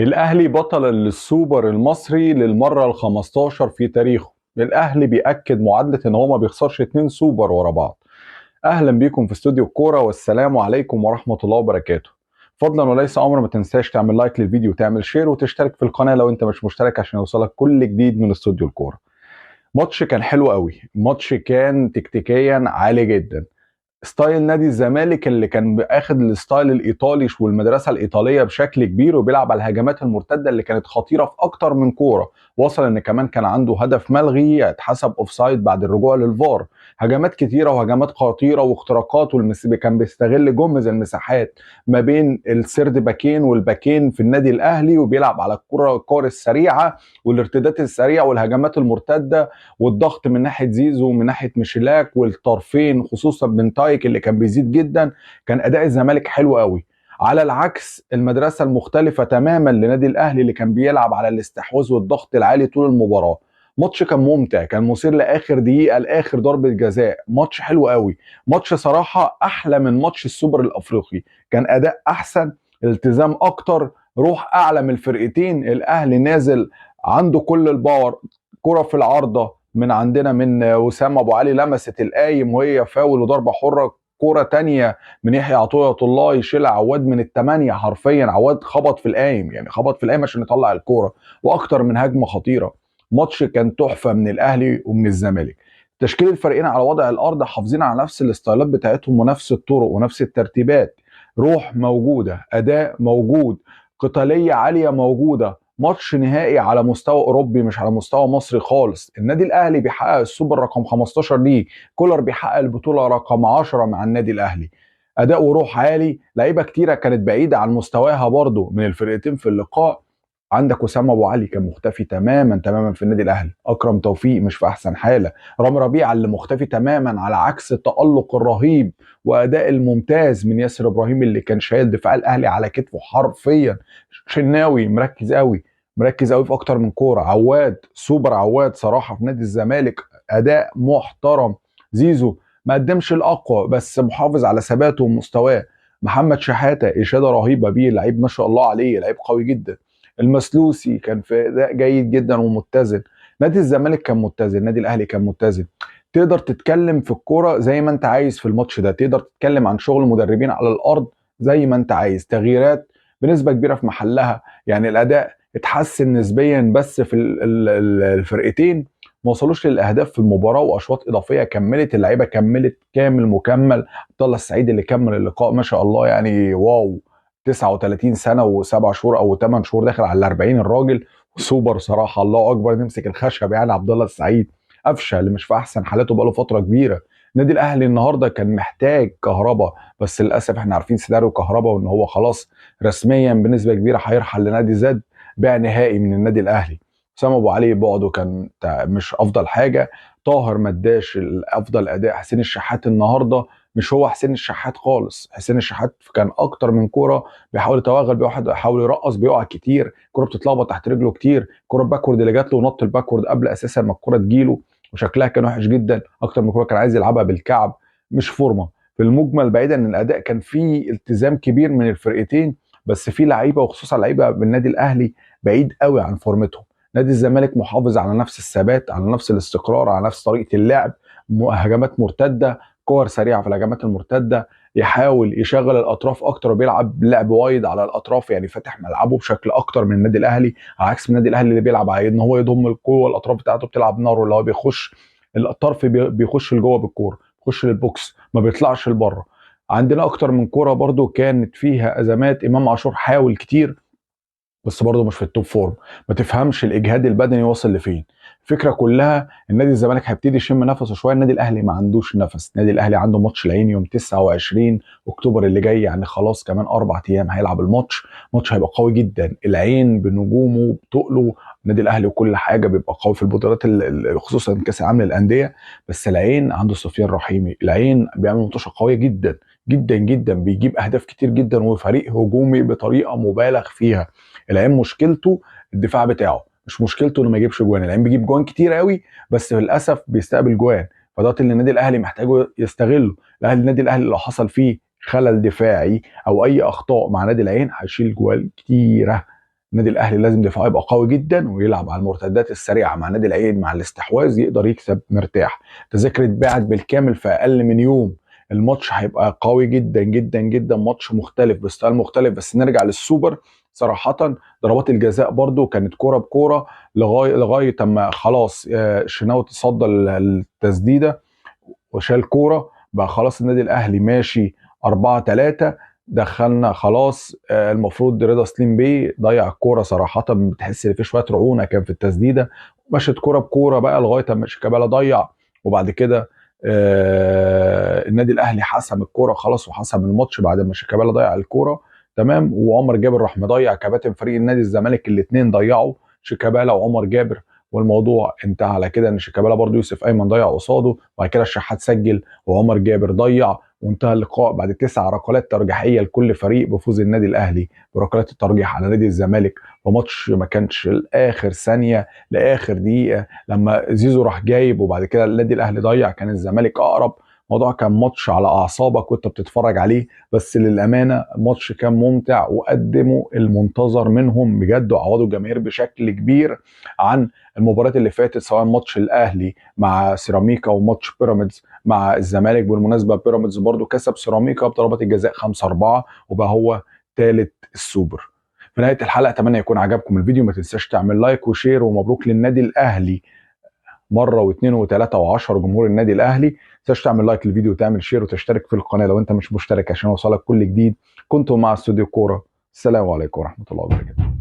الأهلي بطل السوبر المصري للمرة ال15 في تاريخه. الأهلي بيأكد معادلة إن هو ما بيخسرش 2 سوبر ورا بعض. أهلا بيكم في استوديو الكورة، والسلام عليكم ورحمة الله وبركاته. فضلا وليس أمر، ما تنساش تعمل لايك للفيديو وتعمل شير وتشترك في القناة لو أنت مش مشترك عشان يوصلك كل جديد من استوديو الكورة. ماتش كان حلو قوي، ماتش كان تكتيكيا عالي جدا. ستايل نادي الزمالك اللي كان اخد الستايل الايطالي والمدرسه الايطاليه بشكل كبير، وبيلعب على الهجمات المرتده اللي كانت خطيره في اكتر من كوره. وصل ان كمان كان عنده هدف ملغي اتحسب اوفسايد بعد الرجوع للفار. هجمات كتيره وهجمات خطيره واختراقات، كان بيستغل جمز المساحات ما بين السرد باكين والباكين في النادي الاهلي، وبيلعب على الكور السريعه والارتداد السريع والهجمات المرتده والضغط من ناحيه زيزو ومن ناحيه ميشيلاك والطرفين، خصوصا بن تايك اللي كان بيزيد جدا. كان اداء الزمالك حلو قوي، على العكس المدرسه المختلفه تماما لنادي الاهلي اللي كان بيلعب على الاستحواذ والضغط العالي طول المباراه. ماتش كان ممتع، كان مثير لاخر دقيقه لاخر ضربه جزاء. ماتش حلو قوي، ماتش صراحه احلى من ماتش السوبر الافريقي. كان اداء احسن، التزام اكتر، روح اعلى من الفرقتين. الاهلي نازل عنده كل الباور. كرة في العارضة من عندنا من وسام ابو علي لمست القايم وهي فاول وضربه حره. كرة تانية من يحيى عطية الله يشيل عواد من التمانية، حرفيا عواد خبط في القايم، يعني خبط في القايم عشان يطلع الكرة. واكتر من هجمة خطيرة. ماتش كان تحفة من الاهلي ومن الزمالك. تشكيل الفريقين على وضع الارض حافظين على نفس الاستايلات بتاعتهم ونفس الطرق ونفس الترتيبات. روح موجودة، اداء موجود، قتالية عالية موجودة. ماتش نهائي على مستوى اوروبي مش على مستوى مصري خالص. النادي الاهلي بيحقق السوبر رقم 15 ليه، كولر بيحقق البطوله رقم 10 مع النادي الاهلي. اداء وروح عالي، لعيبه كتيره كانت بعيده عن مستواها برضو من الفرقتين في اللقاء. عندك وسام ابو علي كان مختفي تماما تماما في النادي الاهلي، اكرم توفيق مش في احسن حاله، رامي ربيعه اللي مختفي تماما على عكس التالق الرهيب واداء الممتاز من ياسر ابراهيم اللي كان شايل دفاع الاهلي على كتفه حرفيا. شناوي مركز قوي، مركز قوي في اكتر من كوره. عواد سوبر، عواد صراحه في نادي الزمالك اداء محترم. زيزو ما قدمش الاقوى بس محافظ على ثباته ومستواه. محمد شحاته اشاده رهيبه بيه، لعيب ما شاء الله عليه، لعيب قوي جدا. المسلوسي كان في اداء جيد جدا ومتزن. نادي الزمالك كان متزن، نادي الاهلي كان متزن. تقدر تتكلم في الكوره زي ما انت عايز في الماتش ده، تقدر تتكلم عن شغل مدربين على الارض زي ما انت عايز، تغييرات بنسبه كبيره في محلها. يعني الاداء اتحسن نسبيا بس في الفرقتين ما وصلوش للاهداف في المباراه، واشواط اضافيه كملت، اللعيبه كملت كامل مكمل. عبد الله السعيد اللي كمل اللقاء ما شاء الله، يعني واو. 39 سنه و7 شهور او 8 شهور، داخل على 40 الراجل. سوبر صراحه، الله اكبر، نمسك الخشب يعني. عبد الله السعيد قفشه اللي مش في احسن حالاته بقاله فتره كبيره. النادي الاهلي النهارده كان محتاج كهربا، بس للاسف احنا عارفين سيناريو كهربا وان هو خلاص رسميا بنسبه كبيره هيرحل لنادي زد، بيع نهائي من النادي الاهلي. اسامه ابو علي بعده كان مش افضل حاجه. طاهر ما اداش افضل اداء. حسين الشحات النهارده مش هو حسين الشحات خالص. حسين الشحات كان اكتر من كوره بيحاول يتوغل بواحد، بيحاول يرقص، بيقع كتير، كوره بتتلخبط تحت رجله كتير. كوره باكورد اللي جات له ونط الباكورد قبل اساسا ما الكوره تجيله، وشكلها كان وحش جدا. اكتر من كوره كان عايز يلعبها بالكعب، مش فورمه. في المجمل بعيدا ان الاداء كان فيه التزام كبير من الفرقتين، بس في لعيبه وخصوصا لعيبه بالنادي الاهلي بعيد قوي عن فورمتهم. نادي الزمالك محافظ على نفس الثبات، على نفس الاستقرار، على نفس طريقه اللعب. هجمات مرتده، كور سريعه في الهجمات المرتده. يحاول يشغل الاطراف اكتر وبيلعب لعب وايد على الاطراف، يعني فاتح ملعبه بشكل اكتر من النادي الاهلي، على عكس النادي الاهلي اللي بيلعب على ان هو يضم القوه. الاطراف بتاعته بتلعب نار، اللي هو بيخش الطرف بيخش لجوه بالكوره، بيخش للبوكس ما بيطلعش لبره. عندنا اكتر من كوره برضو كانت فيها ازمات. امام عاشور حاول كتير بس برضه مش في التوب فورم. ما تفهمش الاجهاد البدني واصل لفين. الفكره كلها ان نادي الزمالك هيبتدي يشم نفسه شويه، النادي الاهلي ما عندوش نفس. النادي الاهلي عنده ماتش العين يوم 29 اكتوبر اللي جاي، يعني خلاص كمان 4 ايام هيلعب الماتش. ماتش هيبقى قوي جدا، العين بنجومه بتقله. النادي الاهلي وكل حاجه بيبقى قوي في البطولات خصوصا كاس العالم للانديه. بس العين عنده سفيان رحيمي، العين بيعمل ماتش قويه جدا جدا جدا، بيجيب اهداف كتير جدا، وفريق هجومي بطريقه مبالغ فيها. العين مشكلته الدفاع بتاعه، مش مشكلته انه ما يجيبش جوان. العين بيجيب جوان كتير قوي بس للاسف بيستقبل جوان، فده اللي النادي الاهلي محتاجه يستغله. النادي الاهلي لو حصل فيه خلل دفاعي او اي اخطاء مع نادي العين هيشيل جوان كتيره. النادي الاهلي لازم دفاعه يبقى قوي جدا ويلعب على المرتدات السريعه مع نادي العين، مع الاستحواذ يقدر يكسب مرتاح. تذاكر اتباعت بالكامل في اقل من يوم. الماتش هيبقى قوي جدا جدا جدا، ماتش مختلف بستايل مختلف. بس نرجع للسوبر. صراحة ضربات الجزاء برضو كانت كرة بكرة لغاية اما خلاص الشناوي تصدى التسديدة وشال كورة بقى. خلاص النادي الاهلي ماشي 4-3. دخلنا خلاص المفروض رضا سليم بيه ضيع الكوره. صراحه بتحس ان في شويه رعونه كان في التسديده. مشت كوره بكوره بقى لغايه اما شيكابالا ضيع. وبعد كده النادي الاهلي حسم الكوره خلاص وحسم الماتش بعد ما شيكابالا ضيع الكوره. تمام. وعمر جابر راح مضيع. كباتن فريق النادي الزمالك الاثنين ضيعوا، شيكابالا وعمر جابر. والموضوع انتهى على كده ان شيكابالا برضه يوسف ايمن ضيع قصاده، وبعد كده الشحات سجل وعمر جابر ضيع، وانتهى اللقاء بعد 9 ركلات ترجيحيه لكل فريق بفوز النادي الاهلي بركلات الترجيح على نادي الزمالك. وماتش ما كانش لاخر ثانيه لاخر دقيقه لما زيزو راح جايب وبعد كده النادي الاهلي ضيع كان الزمالك اقرب. الموضوع كان ماتش على اعصابك وانت بتتفرج عليه. بس للامانه الماتش كان ممتع وقدموا المنتظر منهم بجد وعوضوا الجماهير بشكل كبير عن المباريات اللي فاتت، سواء ماتش الاهلي مع سيراميكا وماتش بيراميدز مع الزمالك. بالمناسبه بيراميدز برضو كسب سيراميكا بضربات الجزاء 5-4 وبقى هو ثالث السوبر. في نهايه الحلقه اتمنى يكون عجبكم الفيديو. ما تنساش تعمل لايك وشير ومبروك للنادي الاهلي مره واثنين وثلاثه وعشرة جمهور النادي الاهلي. ما تنساش تعمل لايك للفيديو وتعمل شير وتشترك في القناه لو انت مش مشترك عشان يوصلك كل جديد. كنت مع استوديو كوره. السلام عليكم ورحمه الله وبركاته.